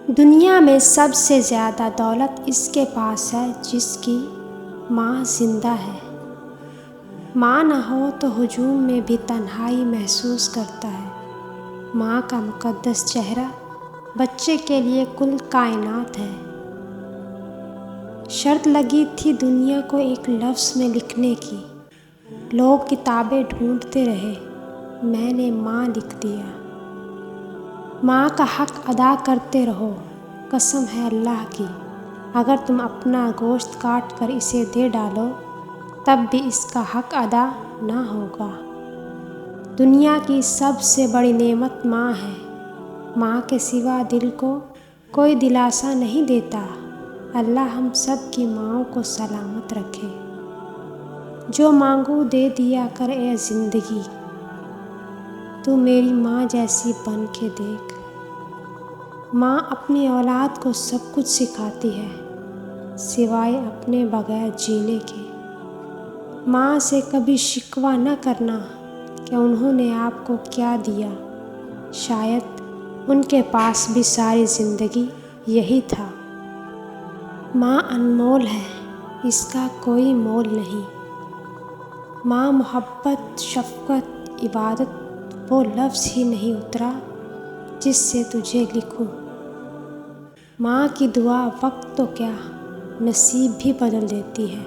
دنیا میں سب سے زیادہ دولت اس کے پاس ہے جس کی ماں زندہ ہے۔ ماں نہ ہو تو ہجوم میں بھی تنہائی محسوس کرتا ہے۔ ماں کا مقدس چہرہ بچے کے لیے کل کائنات ہے۔ شرط لگی تھی دنیا کو ایک لفظ میں لکھنے کی، لوگ کتابیں ڈھونڈتے رہے، میں نے ماں لکھ دیا۔ ماں کا حق ادا کرتے رہو، قسم ہے اللہ کی، اگر تم اپنا گوشت کاٹ کر اسے دے ڈالو تب بھی اس کا حق ادا نہ ہوگا۔ دنیا کی سب سے بڑی نعمت ماں ہے۔ ماں کے سوا دل کو کوئی دلاسا نہیں دیتا۔ اللہ ہم سب کی ماؤں کو سلامت رکھے۔ جو مانگو دے دیا کر اے زندگی، تو میری ماں جیسی بن کے دیکھ۔ ماں اپنی اولاد کو سب کچھ سکھاتی ہے سوائے اپنے بغیر جینے کے۔ ماں سے کبھی شکوہ نہ کرنا کہ انہوں نے آپ کو کیا دیا، شاید ان کے پاس بھی ساری زندگی یہی تھا۔ ماں انمول ہے، اس کا کوئی مول نہیں۔ ماں محبت، شفقت، عبادت وہ لفظ ہی نہیں اترا جس سے تجھے لکھوں۔ ماں کی دعا وقت تو کیا نصیب بھی بدل دیتی ہے۔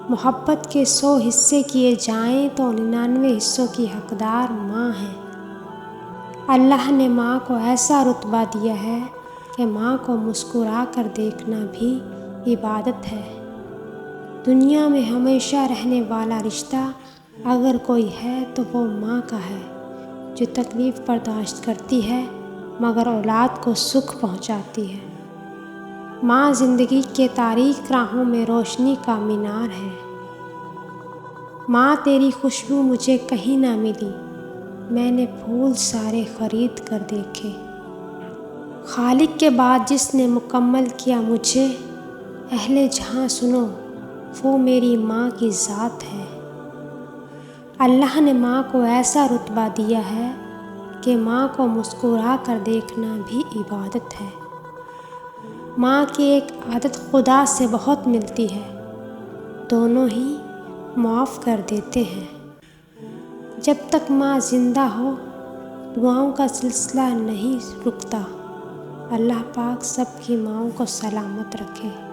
محبت کے 100 حصے کیے جائیں تو 99 حصوں کی حقدار ماں ہے۔ اللہ نے ماں کو ایسا رتبہ دیا ہے کہ ماں کو مسکرا کر دیکھنا بھی عبادت ہے۔ دنیا میں ہمیشہ رہنے والا رشتہ اگر کوئی ہے تو وہ ماں کا ہے، جو تکلیف برداشت کرتی ہے مگر اولاد کو سکھ پہنچاتی ہے۔ ماں زندگی کے تاریک راہوں میں روشنی کا مینار ہے۔ ماں تیری خوشبو مجھے کہیں نہ ملی، میں نے پھول سارے خرید کر دیکھے۔ خالق کے بعد جس نے مکمل کیا مجھے، اہل جہاں سنو وہ میری ماں کی ذات ہے۔ اللہ نے ماں کو ایسا رتبہ دیا ہے کہ ماں کو مسکرا کر دیکھنا بھی عبادت ہے۔ ماں کی ایک عادت خدا سے بہت ملتی ہے، دونوں ہی معاف کر دیتے ہیں۔ جب تک ماں زندہ ہو دعاؤں کا سلسلہ نہیں رکتا۔ اللہ پاک سب کی ماؤں کو سلامت رکھے۔